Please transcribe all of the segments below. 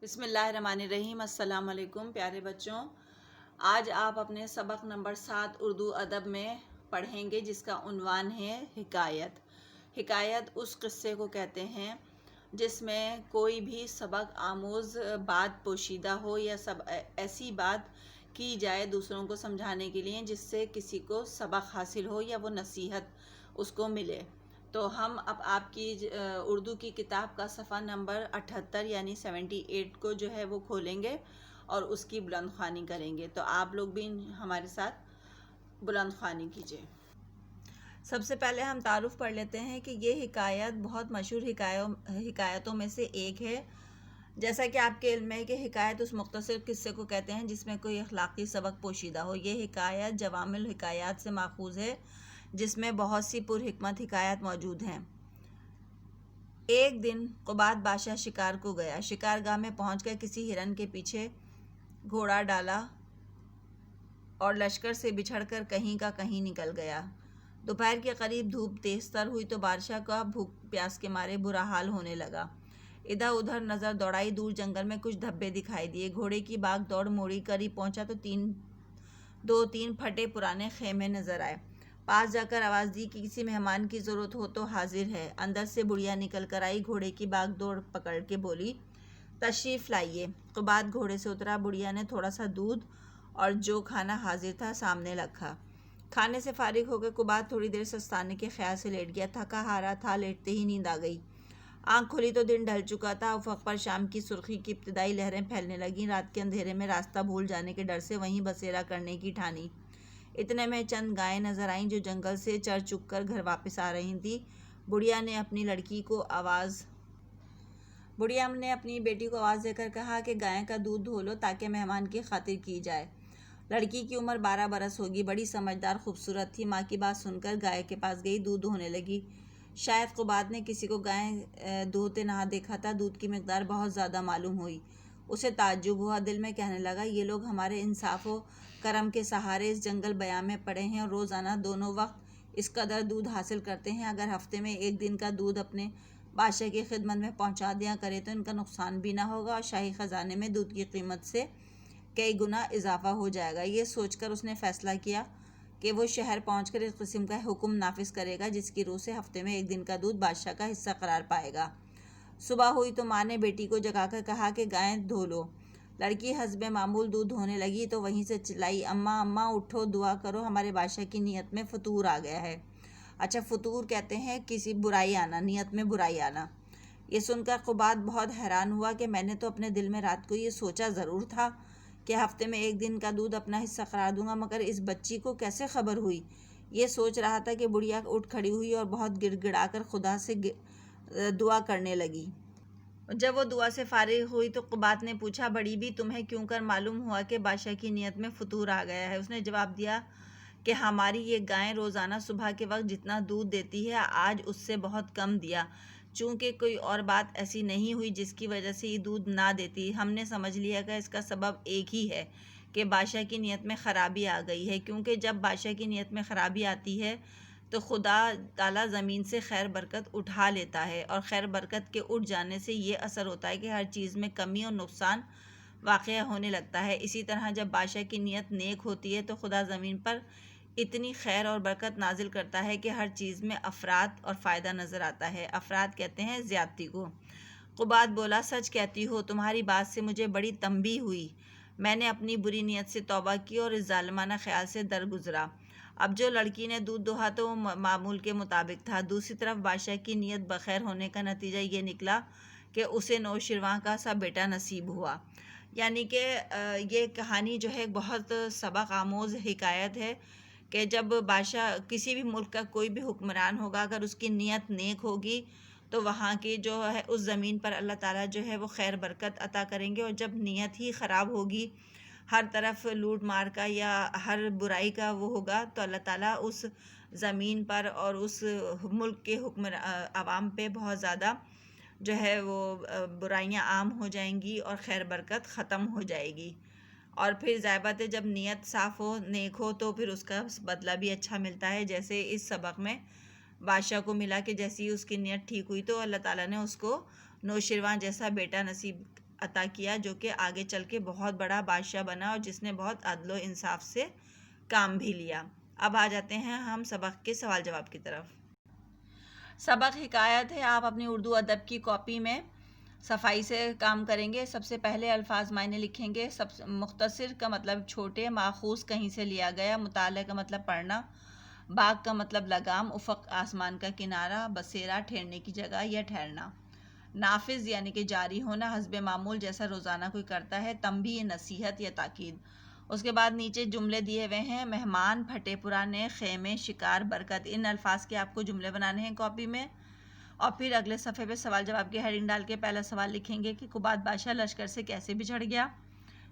بسم اللہ الرحمن الرحیم۔ السلام علیکم پیارے بچوں، آج آپ اپنے سبق نمبر 7 اردو ادب میں پڑھیں گے جس کا عنوان ہے حکایت۔ حکایت اس قصے کو کہتے ہیں جس میں کوئی بھی سبق آموز بات پوشیدہ ہو یا ایسی بات کی جائے دوسروں کو سمجھانے کے لیے جس سے کسی کو سبق حاصل ہو یا وہ نصیحت اس کو ملے۔ تو ہم اب آپ کی اردو کی کتاب کا صفحہ نمبر 78 یعنی 78 کو جو ہے وہ کھولیں گے اور اس کی بلند خوانی کریں گے۔ تو آپ لوگ بھی ہمارے ساتھ بلند خوانی کیجیے۔ سب سے پہلے ہم تعارف پڑھ لیتے ہیں کہ یہ حکایت بہت مشہور حکایتوں میں سے ایک ہے۔ جیسا کہ آپ کے علم ہے کہ حکایت اس مختصر قصے کو کہتے ہیں جس میں کوئی اخلاقی سبق پوشیدہ ہو۔ یہ حکایت جوامع الحکایات سے ماخوذ ہے جس میں بہت سی پرحکمت حکایات موجود ہیں۔ ایک دن قباد بادشاہ شکار کو گیا۔ شکار گاہ میں پہنچ کر کسی ہرن کے پیچھے گھوڑا ڈالا اور لشکر سے بچھڑ کر کہیں کا کہیں نکل گیا۔ دوپہر کے قریب دھوپ تیز تر ہوئی تو بادشاہ کا بھوک پیاس کے مارے برا حال ہونے لگا۔ ادھر ادھر نظر دوڑائی، دور جنگل میں کچھ دھبے دکھائی دیے۔ گھوڑے کی باغ دوڑ موڑی، قریب پہنچا تو دو تین پھٹے پرانے خیمے نظر آئے۔ پاس جا کر آواز دی کہ کسی مہمان کی ضرورت ہو تو حاضر ہے۔ اندر سے بڑھیا نکل کر آئی، گھوڑے کی باغ دوڑ پکڑ کے بولی، تشریف لائیے۔ قباد گھوڑے سے اترا، بڑھیا نے تھوڑا سا دودھ اور جو کھانا حاضر تھا سامنے رکھا۔ کھانے سے فارغ ہو کے قباد تھوڑی دیر سستانے کے خیال سے لیٹ گیا۔ تھکا ہارا تھا، لیٹتے ہی نیند آ گئی۔ آنکھ کھلی تو دن ڈھل چکا تھا۔ افق پر شام کی سرخی کی ابتدائی لہریں پھیلنے لگیں۔ رات کے اندھیرے میں راستہ بھول جانے کے ڈر سے وہیں بسیرا کرنے کی ٹھانی۔ اتنے میں چند گائیں نظر آئیں جو جنگل سے چر چک کر گھر واپس آ رہی تھیں۔ بڑھیا نے اپنی بیٹی کو آواز دے کر کہا کہ گائے کا دودھ دھو لو تاکہ مہمان کی خاطر کی جائے۔ لڑکی کی عمر 12 برس ہوگی، بڑی سمجھدار خوبصورت تھی۔ ماں کی بات سن کر گائے کے پاس گئی، دودھ دھونے لگی۔ شاید قباد نے کسی کو گائے دھوتے نہ دیکھا تھا۔ دودھ کی مقدار بہت زیادہ معلوم ہوئی۔ اسے تعجب ہوا، دل میں کہنے لگا یہ لوگ ہمارے انصاف و کرم کے سہارے اس جنگل بیاباں میں پڑے ہیں اور روزانہ دونوں وقت اس قدر دودھ حاصل کرتے ہیں۔ اگر ہفتے میں ایک دن کا دودھ اپنے بادشاہ کی خدمت میں پہنچا دیا کرے تو ان کا نقصان بھی نہ ہوگا اور شاہی خزانے میں دودھ کی قیمت سے کئی گنا اضافہ ہو جائے گا۔ یہ سوچ کر اس نے فیصلہ کیا کہ وہ شہر پہنچ کر اس قسم کا حکم نافذ کرے گا جس کی روح سے ہفتے میں ایک دن کا دودھ بادشاہ کا حصہ قرار پائے گا۔ صبح ہوئی تو ماں نے بیٹی کو جگا کر کہا کہ گائیں دھو لو۔ لڑکی حسب معمول دودھ دھونے لگی تو وہیں سے چلائی، اماں اماں اٹھو، دعا کرو، ہمارے بادشاہ کی نیت میں فطور آ گیا ہے۔ اچھا، فطور کہتے ہیں کسی برائی آنا، نیت میں برائی آنا۔ یہ سن کر قباد بہت حیران ہوا کہ میں نے تو اپنے دل میں رات کو یہ سوچا ضرور تھا کہ ہفتے میں ایک دن کا دودھ اپنا حصہ قرار دوں گا، مگر اس بچی کو کیسے خبر ہوئی؟ یہ سوچ رہا تھا کہ بڑھیا اٹھ کھڑی ہوئی اور بہت گڑ گڑا کر خدا سے دعا کرنے لگی۔ جب وہ دعا سے فارغ ہوئی تو قباد نے پوچھا، بڑی بھی تمہیں کیوں کر معلوم ہوا کہ بادشاہ کی نیت میں فطور آ گیا ہے؟ اس نے جواب دیا کہ ہماری یہ گائیں روزانہ صبح کے وقت جتنا دودھ دیتی ہے آج اس سے بہت کم دیا۔ چونکہ کوئی اور بات ایسی نہیں ہوئی جس کی وجہ سے یہ دودھ نہ دیتی، ہم نے سمجھ لیا کہ اس کا سبب ایک ہی ہے کہ بادشاہ کی نیت میں خرابی آ گئی ہے، کیونکہ جب بادشاہ کی نیت میں خرابی آتی ہے تو خدا تعالیٰ زمین سے خیر برکت اٹھا لیتا ہے، اور خیر برکت کے اٹھ جانے سے یہ اثر ہوتا ہے کہ ہر چیز میں کمی اور نقصان واقع ہونے لگتا ہے۔ اسی طرح جب بادشاہ کی نیت نیک ہوتی ہے تو خدا زمین پر اتنی خیر اور برکت نازل کرتا ہے کہ ہر چیز میں افراد اور فائدہ نظر آتا ہے۔ افراد کہتے ہیں زیادتی کو۔ قباد بولا، سچ کہتی ہو، تمہاری بات سے مجھے بڑی تنبیہ ہوئی۔ میں نے اپنی بری نیت سے توبہ کی اور اس ظالمانہ خیال سے درگزرا۔ اب جو لڑکی نے دودھ دوہا تو وہ معمول کے مطابق تھا۔ دوسری طرف بادشاہ کی نیت بخیر ہونے کا نتیجہ یہ نکلا کہ اسے نوشیروان کا سا بیٹا نصیب ہوا۔ یعنی کہ یہ کہانی جو ہے بہت سبق آموز حکایت ہے کہ جب بادشاہ کسی بھی ملک کا کوئی بھی حکمران ہوگا، اگر اس کی نیت نیک ہوگی تو وہاں کی جو ہے اس زمین پر اللہ تعالیٰ جو ہے وہ خیر برکت عطا کریں گے، اور جب نیت ہی خراب ہوگی، ہر طرف لوٹ مار کا یا ہر برائی کا وہ ہوگا، تو اللہ تعالیٰ اس زمین پر اور اس ملک کے عوام پہ بہت زیادہ جو ہے وہ برائیاں عام ہو جائیں گی اور خیر برکت ختم ہو جائے گی۔ اور پھر ظاہر بات ہے جب نیت صاف ہو، نیک ہو، تو پھر اس کا بدلہ بھی اچھا ملتا ہے، جیسے اس سبق میں بادشاہ کو ملا کہ جیسی اس کی نیت ٹھیک ہوئی تو اللہ تعالیٰ نے اس کو نوشیروان جیسا بیٹا نصیب عطا کیا جو کہ آگے چل کے بہت بڑا بادشاہ بنا اور جس نے بہت عدل و انصاف سے کام بھی لیا۔ اب آ جاتے ہیں ہم سبق کے سوال جواب کی طرف۔ سبق حکایت ہے۔ آپ اپنی اردو ادب کی کاپی میں صفائی سے کام کریں گے۔ سب سے پہلے الفاظ معنی لکھیں گے۔ مختصر کا مطلب چھوٹے، ماخوذ کہیں سے لیا گیا، مطالعہ کا مطلب پڑھنا، باغ کا مطلب لگام، افق آسمان کا کنارہ، بسیرا ٹھہرنے کی جگہ یا ٹھہرنا، نافذ یعنی کہ جاری ہونا، حسب معمول جیسا روزانہ کوئی کرتا ہے، تنبیہ نصیحت یا تاکید۔ اس کے بعد نیچے جملے دیے ہوئے ہیں، مہمان، پھٹے پرانے، خیمے، شکار، برکت۔ ان الفاظ کے آپ کو جملے بنانے ہیں کاپی میں، اور پھر اگلے صفحے پہ سوال جواب کی ہیڈنگ ڈال کے پہلا سوال لکھیں گے کہ قباد بادشاہ لشکر سے کیسے بچھڑ گیا۔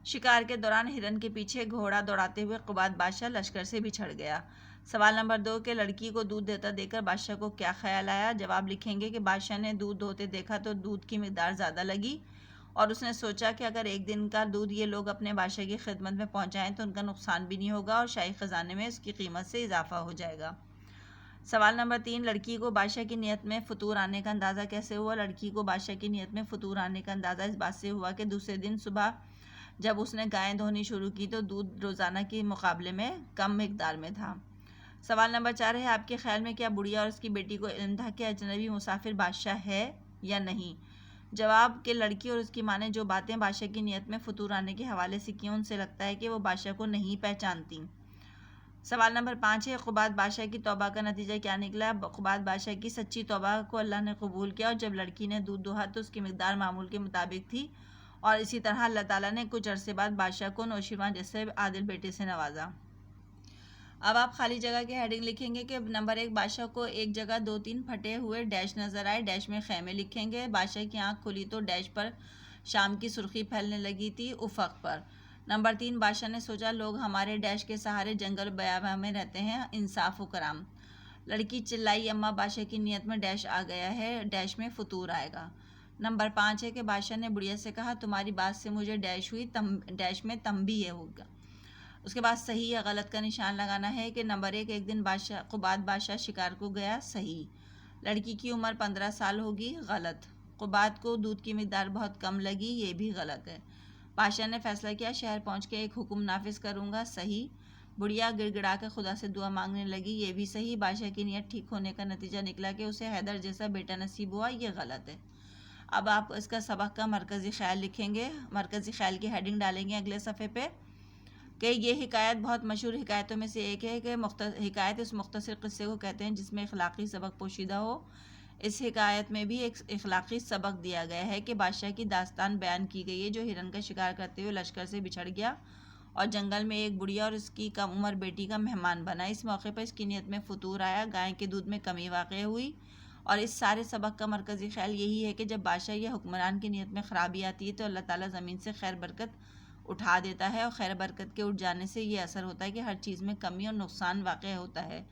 شکار کے دوران ہرن کے پیچھے گھوڑا دوڑاتے ہوئے قباد بادشاہ لشکر سے بچھڑ گیا۔ سوال نمبر 2 کہ لڑکی کو دودھ دیتا دیکھ کر بادشاہ کو کیا خیال آیا؟ جواب لکھیں گے کہ بادشاہ نے دودھ دھوتے دیکھا تو دودھ کی مقدار زیادہ لگی اور اس نے سوچا کہ اگر ایک دن کا دودھ یہ لوگ اپنے بادشاہ کی خدمت میں پہنچائیں تو ان کا نقصان بھی نہیں ہوگا اور شاہی خزانے میں اس کی قیمت سے اضافہ ہو جائے گا۔ سوال نمبر 3 لڑکی کو بادشاہ کی نیت میں فطور آنے کا اندازہ کیسے ہوا؟ لڑکی کو بادشاہ کی نیت میں فطور آنے کا اندازہ اس بات سے ہوا کہ دوسرے دن صبح جب اس نے گائیں دھونی شروع کی تو دودھ روزانہ کے مقابلے میں کم مقدار میں تھا۔ سوال نمبر 4 ہے آپ کے خیال میں کیا بڑھیا اور اس کی بیٹی کو علم تھا کہ اجنبی مسافر بادشاہ ہے یا نہیں؟ جواب کہ لڑکی اور اس کی ماں نے جو باتیں بادشاہ کی نیت میں فطور آنے کے حوالے سے کی ان سے لگتا ہے کہ وہ بادشاہ کو نہیں پہچانتی۔ سوال نمبر 5 ہے قباد بادشاہ کی توبہ کا نتیجہ کیا نکلا؟ قباد بادشاہ کی سچی توبہ کو اللہ نے قبول کیا اور جب لڑکی نے دودھ دوہا تو اس کی مقدار معمول کے مطابق تھی اور اسی طرح اللہ تعالیٰ نے کچھ عرصے بعد بادشاہ کو نوشیروان جیسے عادل بیٹے سے نوازا۔ اب آپ خالی جگہ کی ہیڈنگ لکھیں گے کہ نمبر 1 بادشاہ کو ایک جگہ 2-3 پھٹے ہوئے ڈیش نظر آئے، ڈیش میں خیمے لکھیں گے۔ بادشاہ کی آنکھ کھلی تو ڈیش پر شام کی سرخی پھیلنے لگی تھی، افق پر۔ نمبر 3 بادشاہ نے سوچا لوگ ہمارے ڈیش کے سہارے جنگل بیاباں میں رہتے ہیں، انصاف و کرام۔ لڑکی چلائی اماں بادشاہ کی نیت میں ڈیش آ گیا ہے، ڈیش میں فطور آئے گا۔ نمبر 5 ہے کہ بادشاہ نے بڑھیا سے کہا تمہاری بات سے مجھے ڈیش ہوئی، ڈیش میں تنبیہ ہوگا۔ اس کے بعد صحیح یا غلط کا نشان لگانا ہے کہ نمبر 1 ایک دن قباد بادشاہ شکار کو گیا، صحیح۔ لڑکی کی عمر 15 سال ہوگی، غلط۔ قباد کو دودھ کی مقدار بہت کم لگی، یہ بھی غلط ہے۔ بادشاہ نے فیصلہ کیا شہر پہنچ کے ایک حکم نافذ کروں گا، صحیح۔ بڑھیا گڑ گڑا کے خدا سے دعا مانگنے لگی، یہ بھی صحیح۔ بادشاہ کی نیت ٹھیک ہونے کا نتیجہ نکلا کہ اسے حیدر جیسا بیٹا نصیب ہوا، یہ غلط ہے۔ اب آپ اس کا سبق کا مرکزی خیال لکھیں گے، مرکزی خیال کی ہیڈنگ ڈالیں گے اگلے صفحے پہ کہ یہ حکایت بہت مشہور حکایتوں میں سے ایک ہے کہ حکایت اس مختصر قصے کو کہتے ہیں جس میں اخلاقی سبق پوشیدہ ہو۔ اس حکایت میں بھی ایک اخلاقی سبق دیا گیا ہے کہ بادشاہ کی داستان بیان کی گئی ہے جو ہرن کا شکار کرتے ہوئے لشکر سے بچھڑ گیا اور جنگل میں ایک بڑھیا اور اس کی کم عمر بیٹی کا مہمان بنا۔ اس موقع پر اس کی نیت میں فطور آیا، گائے کے دودھ میں کمی واقع ہوئی، اور اس سارے سبق کا مرکزی خیال یہی ہے کہ جب بادشاہ یا حکمران کی نیت میں خرابی آتی ہے تو اللہ تعالیٰ زمین سے خیر برکت اٹھا دیتا ہے، اور خیر برکت کے اٹھ جانے سے یہ اثر ہوتا ہے کہ ہر چیز میں کمی اور نقصان واقع ہوتا ہے،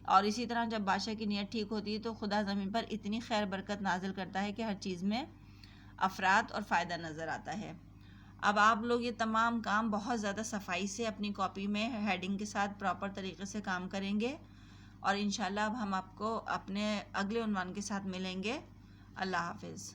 اور اسی طرح جب بادشاہ کی نیت ٹھیک ہوتی ہے تو خدا زمین پر اتنی خیر برکت نازل کرتا ہے کہ ہر چیز میں افراد اور فائدہ نظر آتا ہے۔ اب آپ لوگ یہ تمام کام بہت زیادہ صفائی سے اپنی کاپی میں ہیڈنگ کے ساتھ پراپر طریقے سے کام کریں گے، اور انشاءاللہ اب ہم آپ کو اپنے اگلے عنوان کے ساتھ ملیں گے۔ اللہ حافظ۔